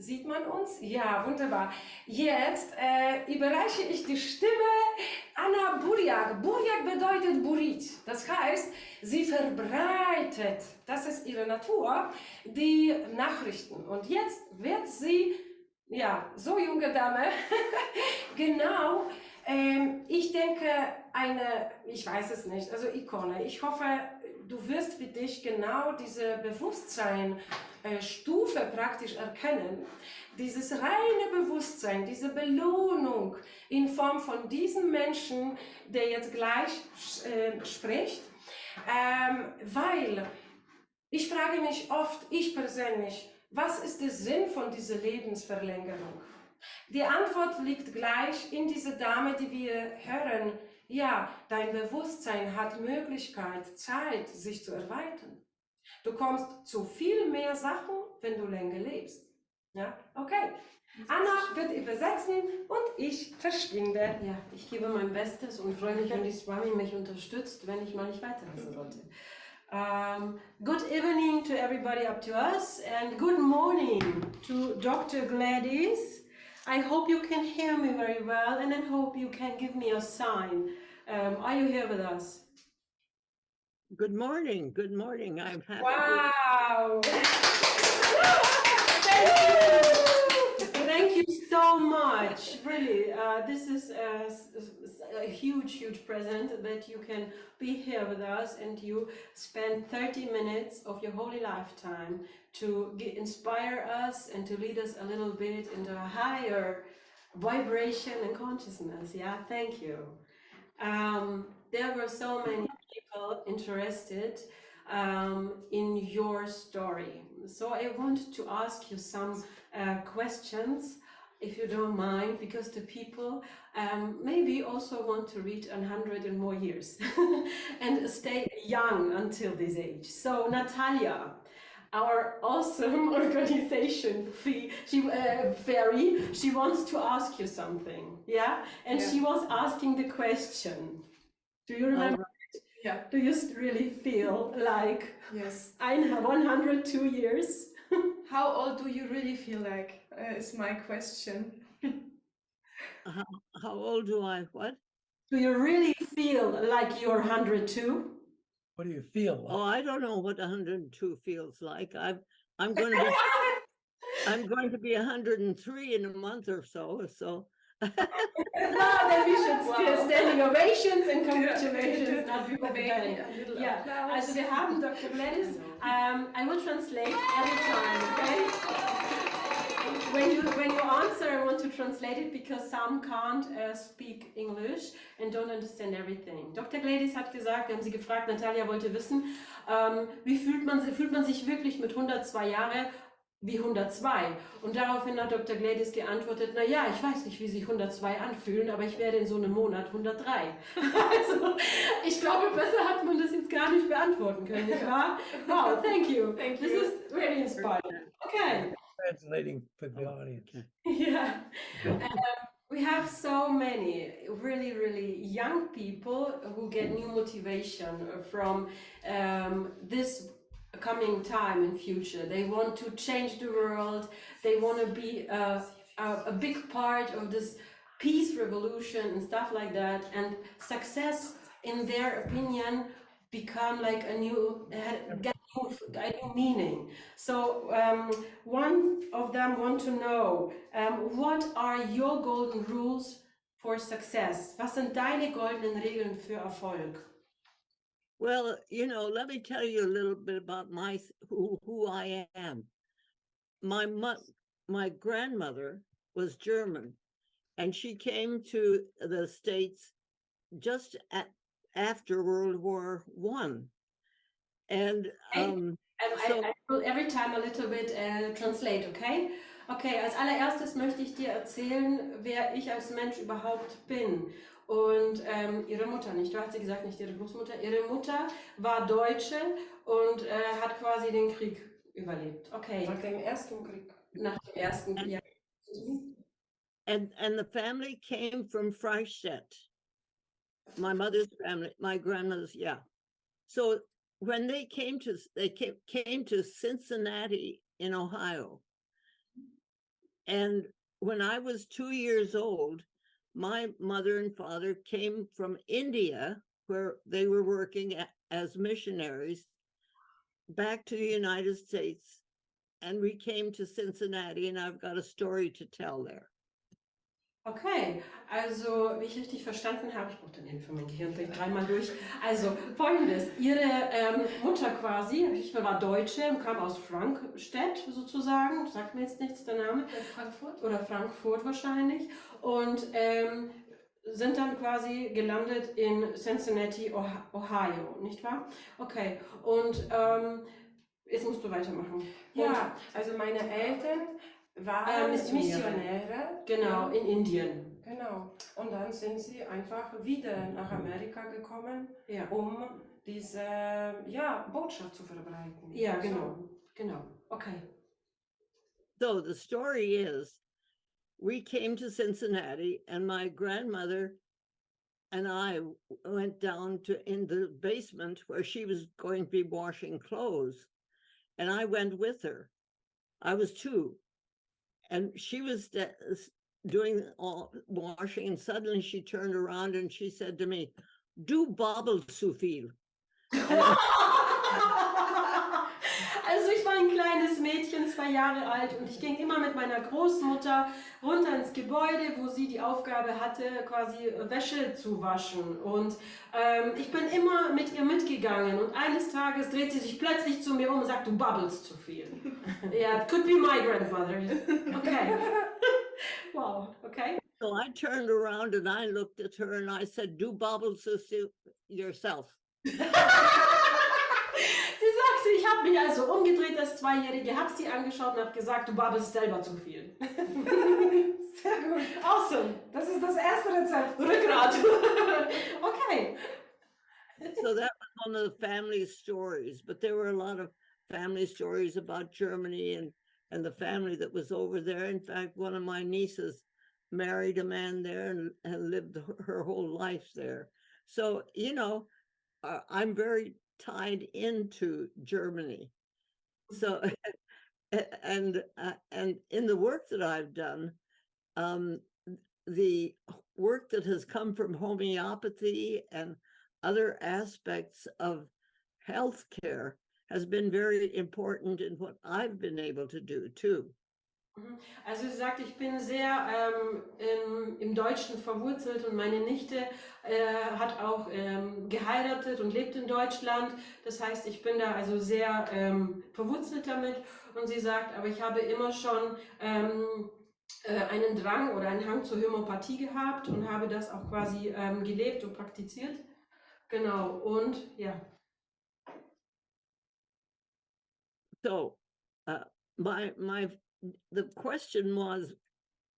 Sieht man uns? Ja, wunderbar. Jetzt überreiche ich die Stimme Anna Burjak. Burjak bedeutet Burit. Das heißt, sie verbreitet, das ist ihre Natur, die Nachrichten. Und jetzt wird sie, ja, so junge Dame, genau, ich denke, ich weiß es nicht, also Ikone. Ich hoffe, du wirst für dich genau diese Bewusstseinstufe praktisch erkennen. Dieses reine Bewusstsein, diese Belohnung in Form von diesem Menschen, der jetzt gleich spricht, weil ich frage mich oft, ich persönlich, was ist der Sinn von dieser Lebensverlängerung? Die Antwort liegt gleich in dieser Dame, die wir hören. Ja, dein Bewusstsein hat Möglichkeit, Zeit, sich zu erweitern. Du kommst zu viel mehr Sachen, wenn du länger lebst. Ja, okay. Anna wird übersetzen und ich verschwinde. Ja, ich gebe mein Bestes und freue mich, wenn die Swami mich unterstützt, wenn ich mal nicht weiterwissen sollte. Good evening to everybody up to us, and good morning to Dr. Gladys. I hope you can hear me very well, and I hope you can give me a sign. Are you here with us? Good morning. Good morning. I'm happy. Wow! Thank you so much. Really, this is a huge, huge present that you can be here with us and you spend 30 minutes of your holy lifetime to inspire us and to lead us a little bit into a higher vibration and consciousness. Yeah, thank you. There were so many people interested in your story. So I want to ask you some questions, if you don't mind, because the people maybe also want to reach 100 and more years and stay young until this age. So Natalia, our awesome organization fairy, she wants to ask you something, yeah? And yeah. She was asking the question. Do you remember? Yeah. Do you really feel like yes, I have 102 years? How old do you really feel like? Is my question. How old do I? What? Do you really feel like you're 102? What do you feel? Oh, I don't know what 102 feels like. I'm going to be I'm going to be 103 in a month or so. So. Well, then we should still standing ovations and congratulations. Yeah, also wir haben Dr. Gladys. I will translate every time, okay? When you answer, I want to translate it because some can't speak English and don't understand everything. Dr. Gladys hat gesagt, wir haben sie gefragt, Natalia wollte wissen, wie fühlt man sich wirklich mit 102 Jahren wie 102. Und daraufhin hat Dr. Gladys geantwortet, naja, ich weiß nicht, wie sich 102 anfühlen, aber ich werde in so einem Monat 103. Also, ich glaube, besser hat man das jetzt gar nicht beantworten können, nicht wahr? Wow, thank you. Thank you. This is really inspiring. Okay. Translating for the audience. Yeah. We have so many really, really young people who get new motivation from this coming time in future. They want to change the world. They want to be a big part of this peace revolution and stuff like that. And success, in their opinion, become like a new meaning. So one of them want to know, what are your golden rules for success? Was sind deine goldenen Regeln für Erfolg? Well, let me tell you a little bit about who I am. My grandmother was German, and she came to the States just after World War I. And I will every time a little bit translate, okay? Okay, als allererstes möchte ich dir erzählen, wer ich als Mensch überhaupt bin. Und ihre Mutter, nicht wahr? Hat sie gesagt, nicht ihre Großmutter. Ihre Mutter war Deutsche und hat quasi den Krieg überlebt. Okay. Nach dem Ersten Krieg. Nach dem Ersten Krieg. And the family came from Freistadt. My mother's family, my grandmother's, yeah. So when they came to Cincinnati in Ohio, And when I was 2 years old, my mother and father came from India, where they were working as missionaries, back to the United States. And we came to Cincinnati, and I've got a story to tell there. Okay, also wie ich richtig verstanden habe, ich brauche dann eben für mein Gehirn vielleicht dreimal durch. Also folgendes, ihre Mutter quasi, ich war Deutsche und kam aus Frankstedt sozusagen, sagt mir jetzt nichts der Name. Frankfurt? Oder Frankfurt wahrscheinlich. Und sind dann quasi gelandet in Cincinnati, Ohio, nicht wahr? Okay, und jetzt musst du weitermachen. Ja, also meine Eltern waren Missionäre. Genau, in Indien. Genau. Und dann sind sie einfach wieder nach Amerika gekommen, Ja, um diese Botschaft zu verbreiten. ja, genau, genau. Okay. So the story is, we came to Cincinnati, and my grandmother and I went down in the basement where she was going to be washing clothes. And I went with her. I was 2. And she was doing all washing, and suddenly she turned around and she said to me, "Du babbelst zu viel." Also ich war ein kleines Mädchen, 2 Jahre alt, und ich ging immer mit meiner Großmutter runter ins Gebäude, wo sie die Aufgabe hatte, quasi Wäsche zu waschen. Und ich bin immer mit ihr mitgegangen, und eines Tages dreht sie sich plötzlich zu mir um und sagt, du babbelst zu viel. Yeah, it could be my grandmother. Okay. Wow, okay. So I turned around and I looked at her and I said, "Du babbelst yourself." Sie sagte, ich habe mich also umgedreht als 2-Jährige, habe sie angeschaut und habe gesagt, du babbelst selber zu viel. Sehr gut. Awesome. Das ist das erste Rezept. Rückgrat. Okay. So that was one of the family stories, but there were a lot of family stories about Germany and the family that was over there. In fact, one of my nieces married a man there and lived her whole life there. So, you know, I'm very tied into Germany. So, and in the work that I've done, the work that has come from homeopathy and other aspects of healthcare has been very important in what I've been able to do too. Also sie sagt, ich bin sehr im Deutschen verwurzelt, und meine Nichte hat auch geheiratet und lebt in Deutschland. Das heißt, ich bin da also sehr verwurzelt damit, und sie sagt, aber ich habe immer schon einen Drang oder einen Hang zur Homöopathie gehabt und habe das auch quasi gelebt und praktiziert. Genau, und ja. So the question was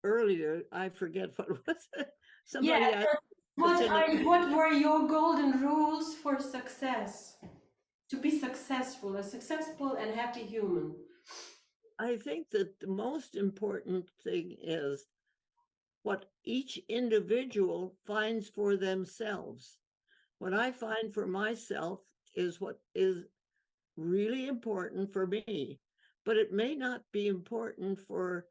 earlier, I forget what was it. Somebody Yeah, what were your golden rules for success? To be successful, a successful and happy human. I think that the most important thing is what each individual finds for themselves. What I find for myself is what is really important for me, but it may not be important for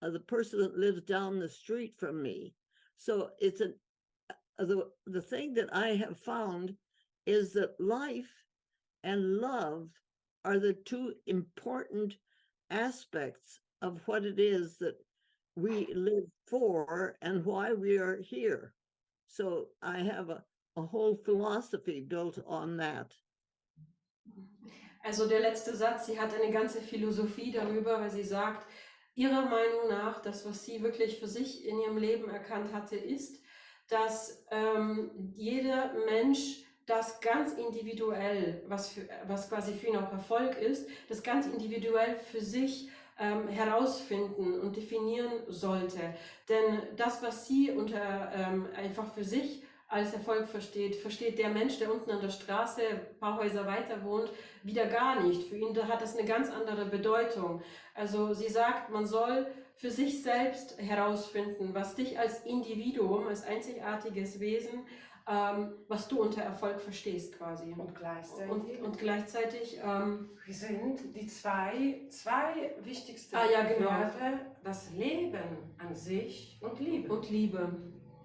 the person that lives down the street from me. So it's the thing that I have found is that life and love are the 2 important aspects of what it is that we live for and why we are here. So I have a whole philosophy built on that. Also der letzte Satz, sie hat eine ganze Philosophie darüber, weil sie sagt, ihrer Meinung nach, das, was sie wirklich für sich in ihrem Leben erkannt hatte, ist, dass jeder Mensch das ganz individuell, was quasi für ihn auch Erfolg ist, das ganz individuell für sich herausfinden und definieren sollte. Denn das, was sie unter einfach für sich als Erfolg versteht der Mensch, der unten an der Straße ein paar Häuser weiter wohnt, wieder gar nicht. Für ihn hat das eine ganz andere Bedeutung. Also sie sagt, man soll für sich selbst herausfinden, was dich als Individuum, als einzigartiges Wesen was du unter Erfolg verstehst quasi. Und gleichzeitig sind die zwei wichtigsten ja, genau. Werte, das Leben an sich und Liebe. Und Liebe,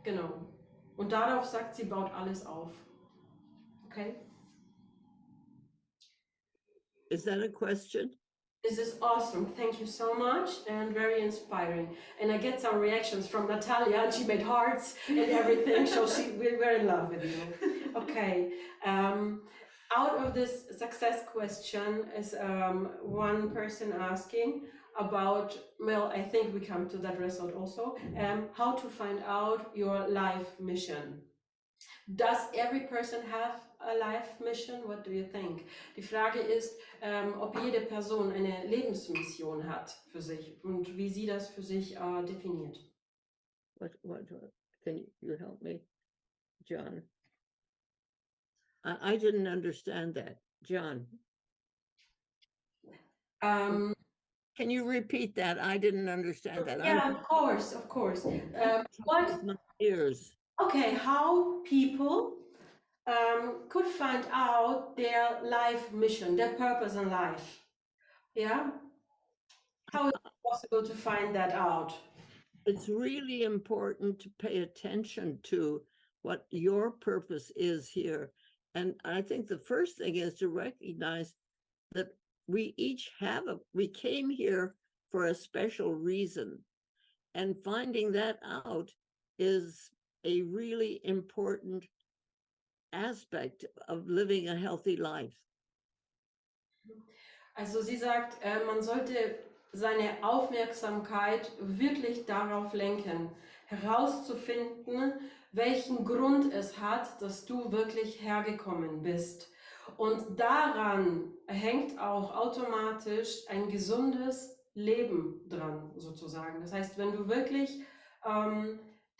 genau. Und darauf sagt sie, baut alles auf. Okay? Is that a question? This is awesome. Thank you so much and very inspiring. And I get some reactions from Natalia, and she made hearts and everything. So we're in love with you. Okay. Out of this success question is one person asking about, well, I think we come to that result also, how to find out your life mission. Does every person have a life mission? What do you think? Die Frage ist, ob jede Person eine Lebensmission hat für sich und wie sie das für sich definiert. What, can you help me, John? I didn't understand that, John. Can you repeat that? I didn't understand that. Yeah, of course, of course. What? My ears. Okay, how people could find out their life mission, their purpose in life. Yeah? How is it possible to find that out? It's really important to pay attention to what your purpose is here. And I think the first thing is to recognize that we each we came here for a special reason. And finding that out is a really important aspect of living a healthy life. Also sie sagt, man sollte seine Aufmerksamkeit wirklich darauf lenken, herauszufinden, welchen Grund es hat, dass du wirklich hergekommen bist. Und daran hängt auch automatisch ein gesundes Leben dran, sozusagen. Das heißt, wenn du wirklich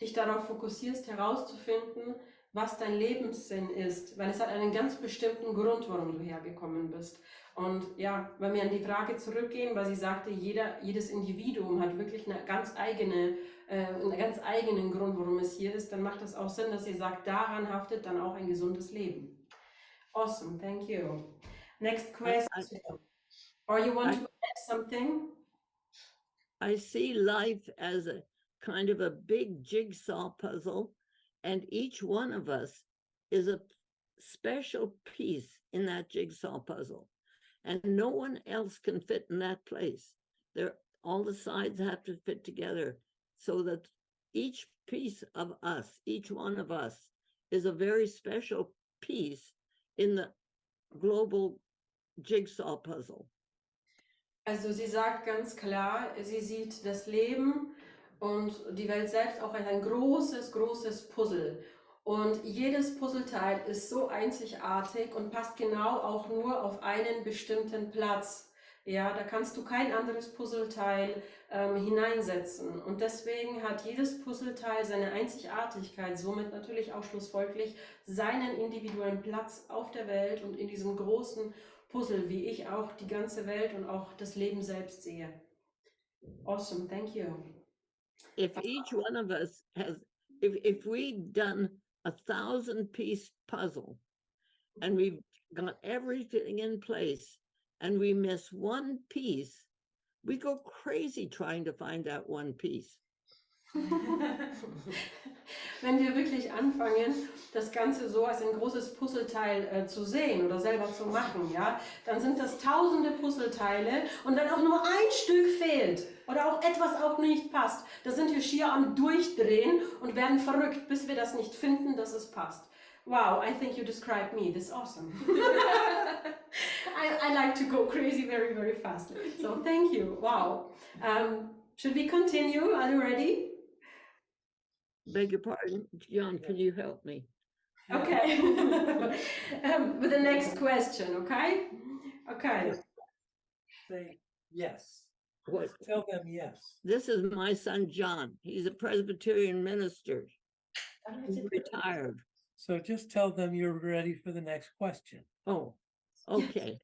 dich darauf fokussierst, herauszufinden, was dein Lebenssinn ist, weil es hat einen ganz bestimmten Grund, warum du hergekommen bist. Und ja, wenn wir an die Frage zurückgehen, weil sie sagte, jedes Individuum hat wirklich einen ganz eigenen Grund, warum es hier ist, dann macht es auch Sinn, dass sie sagt, daran haftet dann auch ein gesundes Leben. Awesome, thank you. Next question. Or you want to add something? I see life as a kind of a big jigsaw puzzle, and each one of us is a special piece in that jigsaw puzzle. And no one else can fit in that place. All the sides have to fit together so that each piece of us, each one of us, is a very special piece in the global jigsaw puzzle. Also sie sagt ganz klar, sie sieht das Leben und die Welt selbst auch als ein großes Puzzle. Und jedes Puzzleteil ist so einzigartig und passt genau auch nur auf einen bestimmten Platz. Ja, da kannst du kein anderes Puzzleteil hineinsetzen. Und deswegen hat jedes Puzzleteil seine Einzigartigkeit, somit natürlich auch schlussfolglich seinen individuellen Platz auf der Welt und in diesem großen Puzzle, wie ich auch die ganze Welt und auch das Leben selbst sehe. Awesome, thank you. If each one of us has, if we've done 1,000-piece puzzle and we've got everything in place and we miss one piece, we go crazy trying to find that one piece. Wenn wir wirklich anfangen, das Ganze so als ein großes Puzzleteil zu sehen oder selber zu machen, ja, dann sind das tausende Puzzleteile und wenn auch nur ein Stück fehlt oder auch etwas auch nicht passt, da sind wir schier am Durchdrehen und werden verrückt, bis wir das nicht finden, dass es passt. Wow, I think you described me. This is awesome. I like to go crazy very, very fast. So thank you. Wow. Should we continue? Are you ready? Beg your pardon, John, can you help me? Okay. With the next question, okay? Okay. Say yes. What? Tell them yes. This is my son, John. He's a Presbyterian minister. He's retired. So just tell them you're ready for the next question. Oh, okay.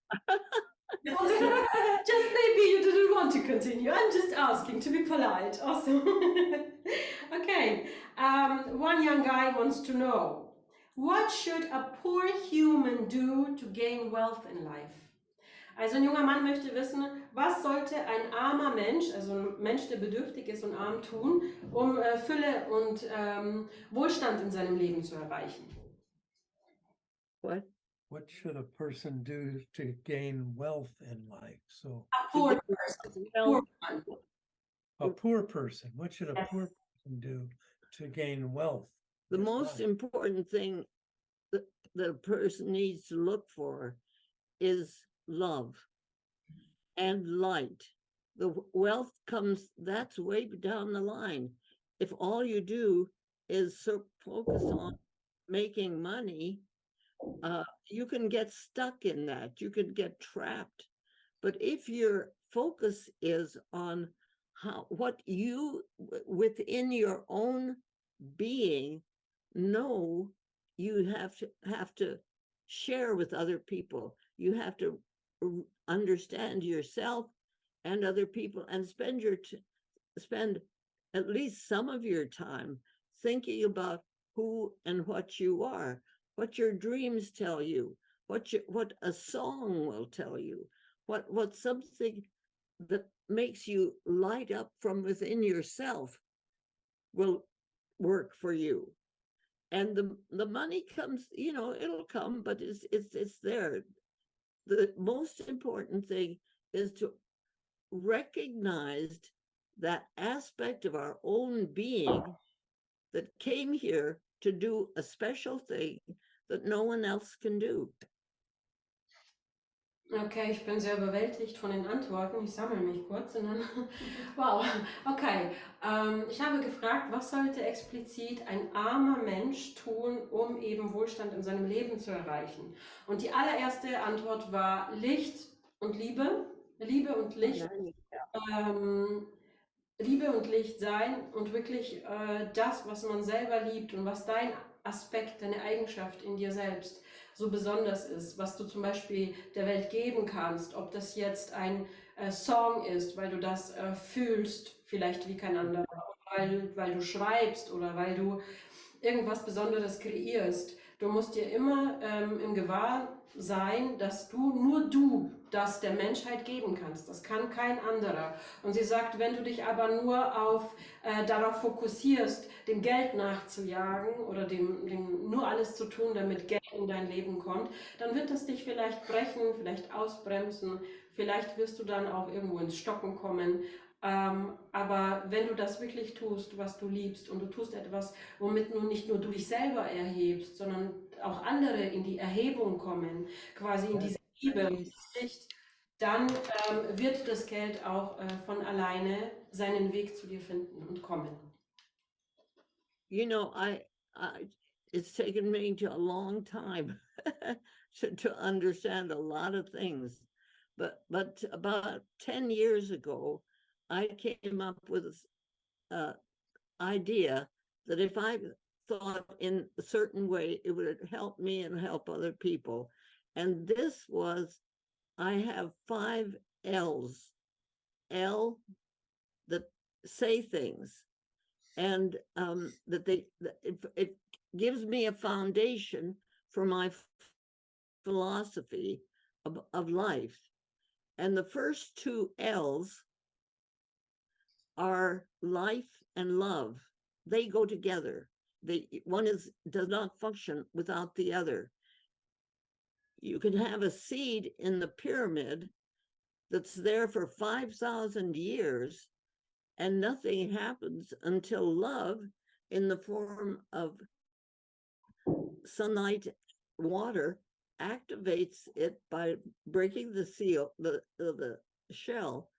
Awesome. Just maybe you didn't want to continue. I'm just asking to be polite. Awesome. Okay. One young guy wants to know, What should a poor human do to gain wealth in life? Also ein junger Mann möchte wissen, was sollte ein armer Mensch, also ein Mensch, der bedürftig ist und arm, tun, um Fülle und Wohlstand in seinem Leben zu erreichen. What? What should a person do to gain wealth in life? So A poor person, poor man. a poor person, what should a Yes. poor person do to gain wealth? The in most life? important thing that a person needs to look for is love and light. The wealth comes, that's way down the line. If all you do is focus on making money, you can get stuck in that. You can get trapped. But if your focus is on what you within your own being know you have to share with other people, you have to understand yourself and other people, and spend at least some of your time thinking about who and what you are, what your dreams tell you, what a song will tell you, what something that makes you light up from within yourself will work for you. And the money comes, it'll come, but it's there. The most important thing is to recognize that aspect of our own being that came here to do a special thing that no one else can do. Okay, ich bin sehr überwältigt von den Antworten. Ich sammle mich kurz und dann. Wow, okay. Ich habe gefragt, was sollte explizit ein armer Mensch tun, um eben Wohlstand in seinem Leben zu erreichen? Und die allererste Antwort war Licht und Liebe. Liebe und Licht. Liebe und Licht sein und wirklich das, was man selber liebt und was dein Aspekt, deine Eigenschaft in dir selbst so besonders ist, was du zum Beispiel der Welt geben kannst, ob das jetzt ein Song ist, weil du das fühlst, vielleicht wie kein anderer, weil du schreibst oder weil du irgendwas Besonderes kreierst. Du musst dir immer im Gewahr sein, dass nur du das der Menschheit geben kannst. Das kann kein anderer. Und sie sagt, wenn du dich aber nur darauf fokussierst, dem Geld nachzujagen oder dem nur alles zu tun, damit Geld in dein Leben kommt, dann wird das dich vielleicht brechen, vielleicht ausbremsen, vielleicht wirst du dann auch irgendwo ins Stocken kommen. Aber wenn du das wirklich tust, was du liebst, und du tust etwas, womit nicht nur du dich selber erhebst, sondern auch andere in die Erhebung kommen, quasi in diese Liebe und Licht, dann wird das Geld auch von alleine seinen Weg zu dir finden und kommen. It's taken me a long time to understand a lot of things, but about 10 years ago, I came up with an idea that if I thought in a certain way, it would help me and help other people. And this was, I have 5 L's. L, that say things, and it gives me a foundation for my philosophy of life. And the first 2 L's are life and love. They go together. One does not function without the other. You can have a seed in the pyramid that's there for 5,000 years, and nothing happens until love, in the form of sunlight, water, activates it by breaking the shell,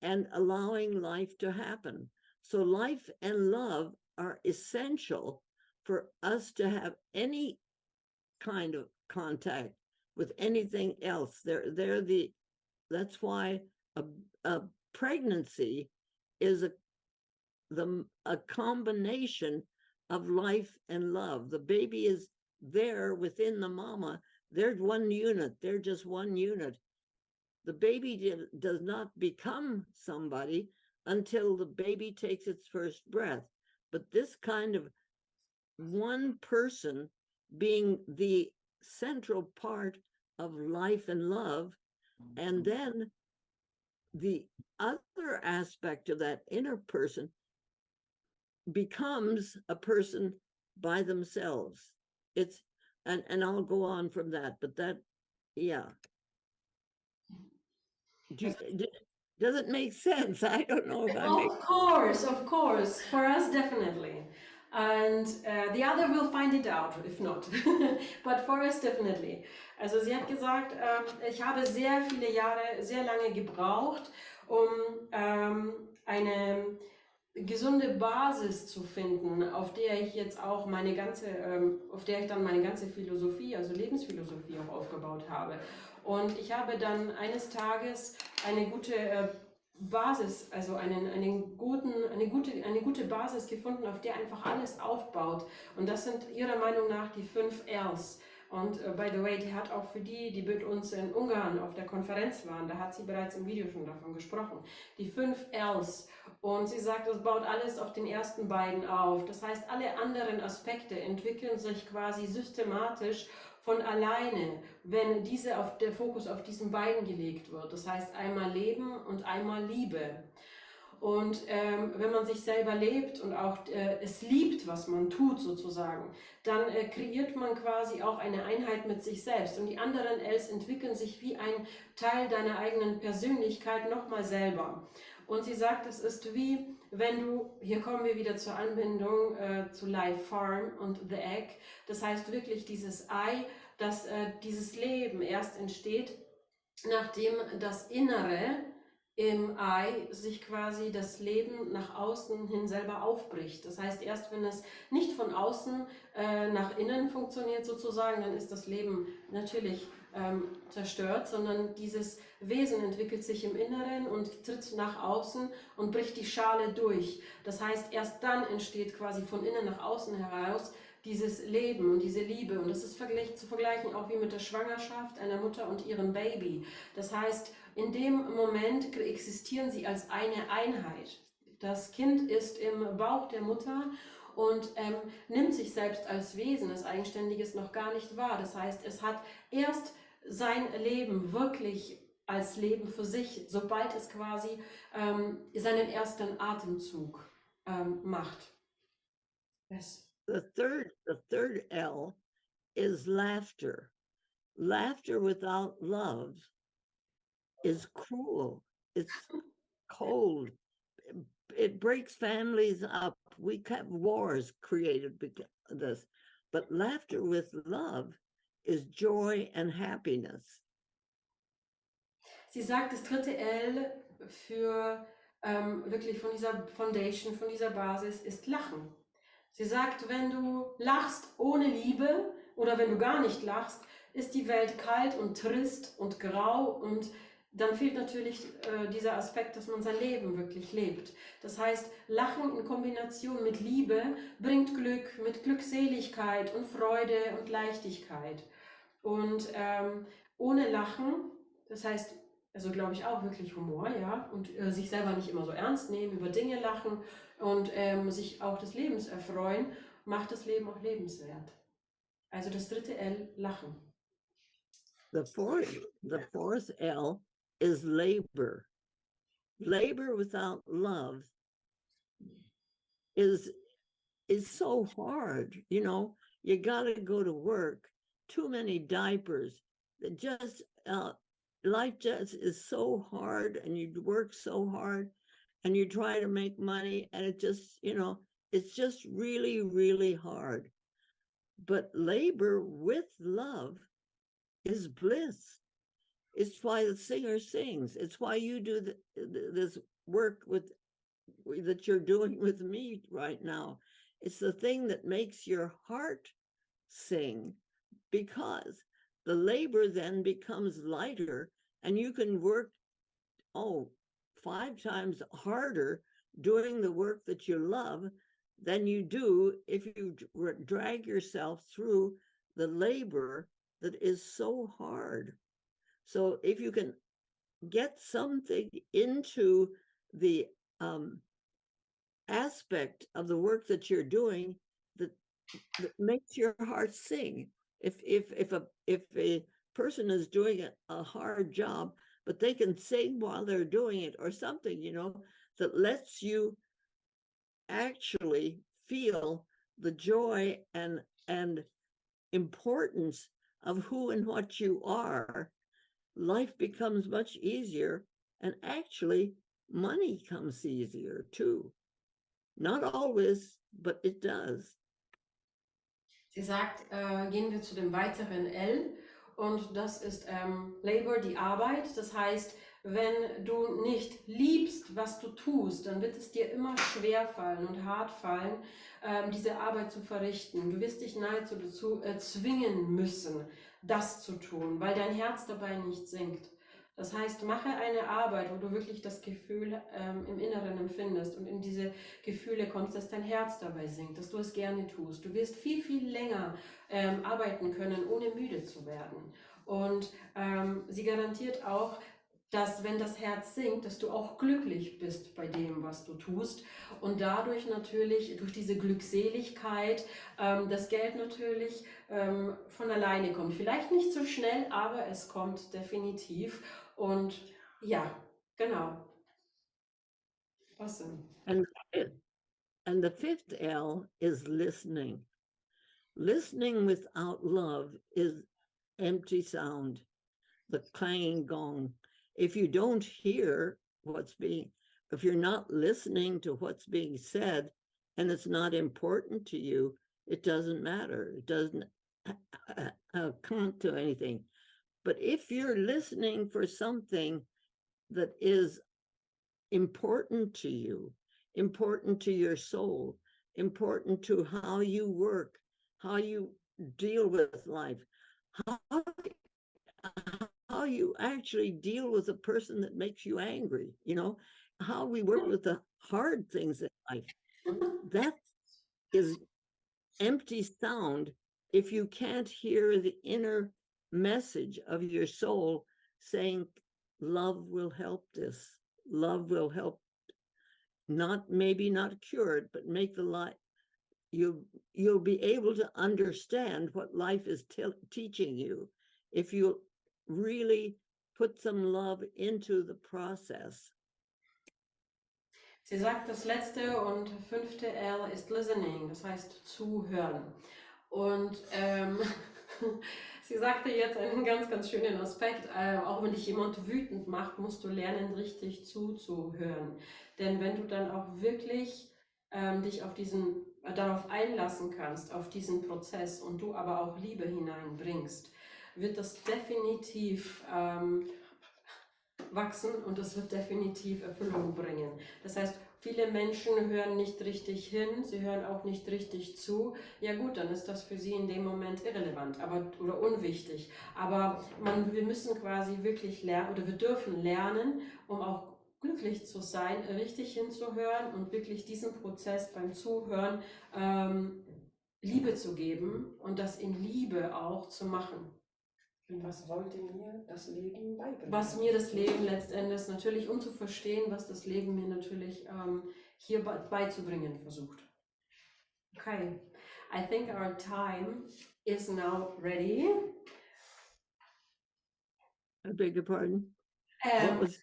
and allowing life to happen. So life and love are essential for us to have any kind of contact with anything else. That's why a pregnancy is a combination of life and love. The baby is there within the mama. They're one unit. They're just one unit. The baby does not become somebody until the baby takes its first breath. But this kind of one person being the central part of life and love. And then the other aspect of that inner person becomes a person by themselves. It's, and I'll go on from that, but that, yeah. Does it make sense? I don't know if I make. Of course, for us definitely. And the other will find it out, if not. But for us definitely. Also sie hat gesagt, ich habe sehr viele Jahre, sehr lange gebraucht, um eine gesunde Basis zu finden, auf der ich jetzt auch auf der ich dann meine ganze Philosophie, also Lebensphilosophie auch aufgebaut habe. Und ich habe dann eines Tages eine gute Basis, also eine gute Basis gefunden, auf der einfach alles aufbaut. Und das sind ihrer Meinung nach die 5 Rs. Und by the way, die hat auch für die mit uns in Ungarn auf der Konferenz waren, da hat sie bereits im Video schon davon gesprochen, die 5 Rs. Und sie sagt, das baut alles auf den ersten beiden auf. Das heißt, alle anderen Aspekte entwickeln sich quasi systematisch von alleine, wenn der Fokus auf diesen beiden gelegt wird. Das heißt einmal Leben und einmal Liebe. Und wenn man sich selber lebt und auch es liebt, was man tut sozusagen, dann kreiert man quasi auch eine Einheit mit sich selbst. Und die anderen Ls entwickeln sich wie ein Teil deiner eigenen Persönlichkeit nochmal selber. Und sie sagt, es ist wie, wenn du, hier kommen wir wieder zur Anbindung zu Life Farm und The Egg, das heißt wirklich dieses Ei, dass dieses Leben erst entsteht, nachdem das Innere im Ei sich quasi das Leben nach außen hin selber aufbricht. Das heißt, erst wenn es nicht von außen nach innen funktioniert sozusagen, dann ist das Leben natürlich zerstört, sondern dieses Wesen entwickelt sich im Inneren und tritt nach außen und bricht die Schale durch. Das heißt, erst dann entsteht quasi von innen nach außen heraus dieses Leben und diese Liebe. Und das ist zu vergleichen auch wie mit der Schwangerschaft einer Mutter und ihrem Baby. Das heißt, in dem Moment existieren sie als eine Einheit. Das Kind ist im Bauch der Mutter und nimmt sich selbst als Wesen, als Eigenständiges, noch gar nicht wahr. Das heißt, es hat erst sein Leben wirklich als Leben für sich, sobald es quasi seinen ersten Atemzug macht. Yes. The third L is laughter. Laughter without love is cruel. It's cold. It breaks families up. We have wars created because of this. But laughter with love is joy and happiness. Sie sagt, das dritte L für wirklich von dieser Foundation, von dieser Basis ist Lachen. Sie sagt, wenn du lachst ohne Liebe oder wenn du gar nicht lachst, ist die Welt kalt und trist und grau und dann fehlt natürlich dieser Aspekt, dass man sein Leben wirklich lebt. Das heißt, Lachen in Kombination mit Liebe bringt Glück, mit Glückseligkeit und Freude und Leichtigkeit. Und ohne Lachen, das heißt, also glaube ich auch wirklich Humor, ja, und sich selber nicht immer so ernst nehmen, über Dinge lachen und sich auch des Lebens erfreuen, macht das Leben auch lebenswert. Also das dritte L, Lachen. The fourth L is labor. Labor without love is so hard. You know, you got to go to work, too many diapers. Life just is so hard, and you work so hard and you try to make money, and it just, you know, it's just really, really hard. But labor with love is bliss. It's why the singer sings. It's why you do this work that you're doing with me right now. It's the thing that makes your heart sing, because the labor then becomes lighter and you can work 5 times harder doing the work that you love than you do if you drag yourself through the labor that is so hard. So if you can get something into the aspect of the work that you're doing that that makes your heart sing. If a person is doing a hard job, but they can sing while they're doing it, or something, that lets you actually feel the joy and importance of who and what you are, life becomes much easier, and actually money comes easier too. Not always, but it does. Sie sagt, gehen wir zu dem weiteren L, und das ist Labor, die Arbeit. Das heißt, wenn du nicht liebst, was du tust, dann wird es dir immer schwer fallen und hart fallen, diese Arbeit zu verrichten. Du wirst dich nahezu dazu zwingen müssen, das zu tun, weil dein Herz dabei nicht sinkt. Das heißt, mache eine Arbeit, wo du wirklich das Gefühl im Inneren empfindest und in diese Gefühle kommst, dass dein Herz dabei sinkt, dass du es gerne tust. Du wirst viel, viel länger arbeiten können, ohne müde zu werden. Und sie garantiert auch, dass wenn das Herz sinkt, dass du auch glücklich bist bei dem, was du tust, und dadurch natürlich, durch diese Glückseligkeit, das Geld natürlich von alleine kommt. Vielleicht nicht so schnell, aber es kommt definitiv. Und ja, genau. Awesome. And the fifth L is listening. Listening without love is empty sound, the clanging gong. If you don't hear if you're not listening to what's being said, and it's not important to you, it doesn't matter. It doesn't count to anything. But if you're listening for something that is important to you, important to your soul, important to how you work, how you deal with life, how you actually deal with a person that makes you angry, how we work with the hard things in life. That is empty sound if you can't hear the inner message of your soul saying, love will help this. Love will help, maybe not cure it, but make the life, you'll be able to understand what life is teaching you if you really put some love into the process. Sie sagt, das letzte und fünfte L ist listening, das heißt zuhören. Und sie sagte jetzt einen ganz, ganz schönen Aspekt, auch wenn dich jemand wütend macht, musst du lernen, richtig zuzuhören. Denn wenn du dann auch wirklich dich auf darauf einlassen kannst, auf diesen Prozess, und du aber auch Liebe hineinbringst, wird das definitiv wachsen, und es wird definitiv Erfüllung bringen. Das heißt, viele Menschen hören nicht richtig hin, sie hören auch nicht richtig zu. Ja gut, dann ist das für sie in dem Moment irrelevant oder unwichtig. Aber wir müssen quasi wirklich lernen, oder wir dürfen lernen, um auch glücklich zu sein, richtig hinzuhören und wirklich diesen Prozess beim Zuhören Liebe zu geben und das in Liebe auch zu machen. Und was wollte mir das Leben beibringen? Was mir das Leben letztendlich natürlich, um zu verstehen, was das Leben mir natürlich hier beizubringen versucht. Okay, I think our time is now ready. I beg your pardon?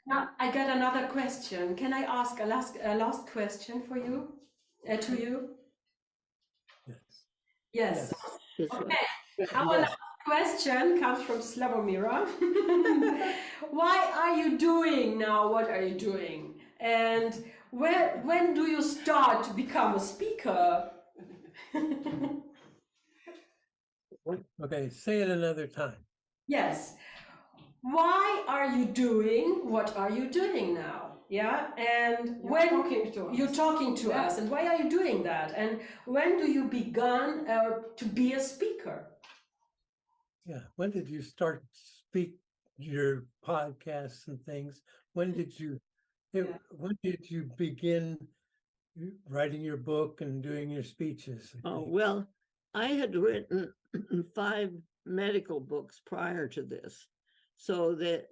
Now I got another question. Can I ask a last question for you? To you? Yes. Yes. Okay. Our last question comes from Slawomira. Why are you doing now what are you doing? And when do you start to become a speaker? Okay, say it another time. Yes. Why are you doing what are you doing now? Yeah, and You're talking to us. You're talking to us, and why are you doing that? And when do you begin to be a speaker? Yeah, when did you start speak your podcasts and things? When did you begin writing your book and doing your speeches? Oh, well, I had written 5 medical books prior to this. So that,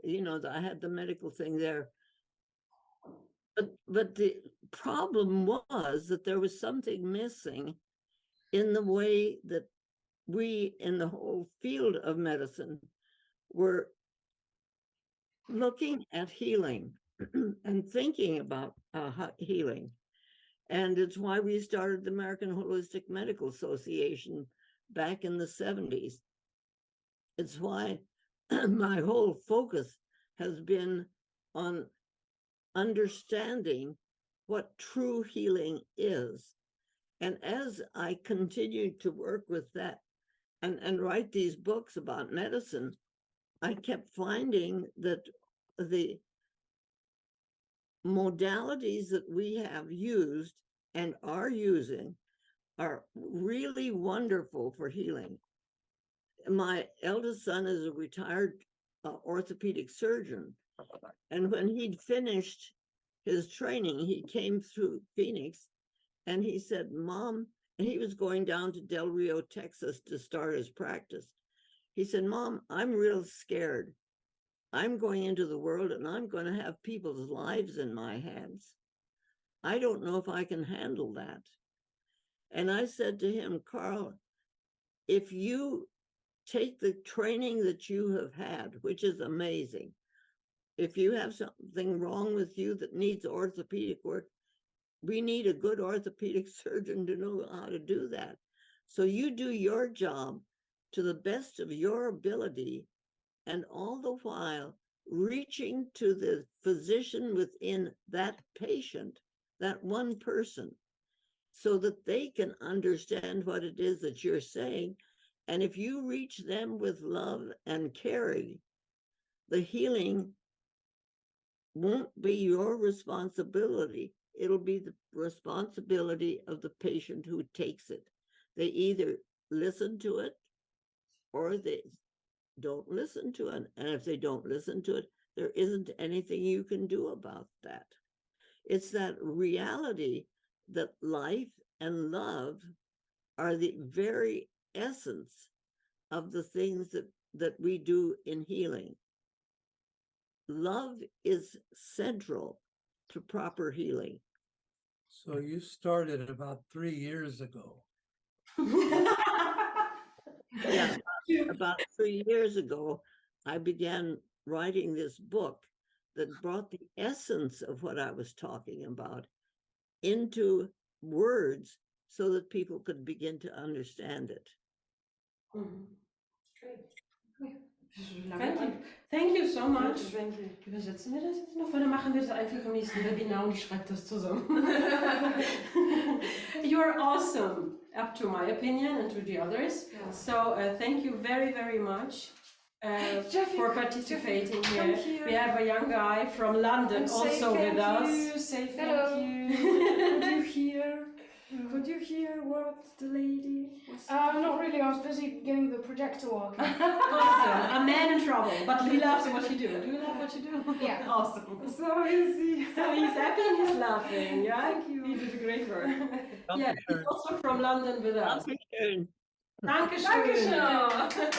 I had the medical thing there. But the problem was that there was something missing in the way that we in the whole field of medicine were looking at healing and thinking about healing. And it's why we started the American Holistic Medical Association back in the 70s. It's why my whole focus has been on understanding what true healing is. And as I continued to work with that and write these books about medicine, I kept finding that the modalities that we have used and are using are really wonderful for healing. My eldest son is a retired orthopedic surgeon. And when he'd finished his training, he came through Phoenix and he said, Mom, and he was going down to Del Rio, Texas to start his practice. He said, Mom, I'm real scared. I'm going into the world and I'm going to have people's lives in my hands. I don't know if I can handle that. And I said to him, Carl, if you take the training that you have had, which is amazing, if you have something wrong with you that needs orthopedic work, we need a good orthopedic surgeon to know how to do that. So you do your job to the best of your ability, and all the while reaching to the physician within that patient, that one person, so that they can understand what it is that you're saying. And if you reach them with love and caring, the healing won't be your responsibility. It'll be the responsibility of the patient who takes it. They either listen to it or they don't listen to it. And if they don't listen to it, there isn't anything you can do about that. It's that reality that life and love are the very essence of the things that we do in healing. Love is central to proper healing. So you started about 3 years ago. Yeah, about 3 years ago, I began writing this book that brought the essence of what I was talking about into words so that people could begin to understand it. Thank you. Thank you so much. Thank you. Übersetzen wir das jetzt noch oder machen wir das einfach im nächsten Webinar und ich schreibe das zusammen? You're awesome, up to my opinion and to the others. Yeah. So thank you very, very much for participating here. Thank you. We have a young guy from London And also with us. Say Hello. thank you. Could you hear what the lady was Not really, I was busy getting the projector working. Awesome. A man in trouble, but he loves what you do. Do you love what you do? Yeah. Awesome. So easy. So he's happy and he's laughing, yeah? Thank you. He did a great work. Danke Yeah, he's schön. also from London with us. Dankeschön. Dankeschön. Danke.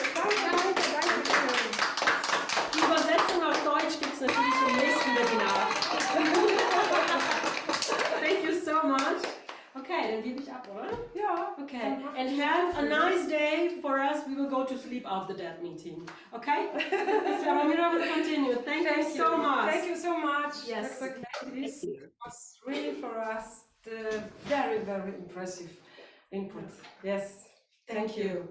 Die Übersetzung auf Deutsch gibt es natürlich im nächsten Webinar. Thank you so much. Okay, dann gebe ich ab, oder? Ja. Okay, and have a nice day for us. We will go to sleep after that meeting. Okay? Slawomira will continue. Thank you so much. Thank you so much. Yes. Dr. Gladys. Thank you. It was really for us the very, very impressive input. Yes. Thank you.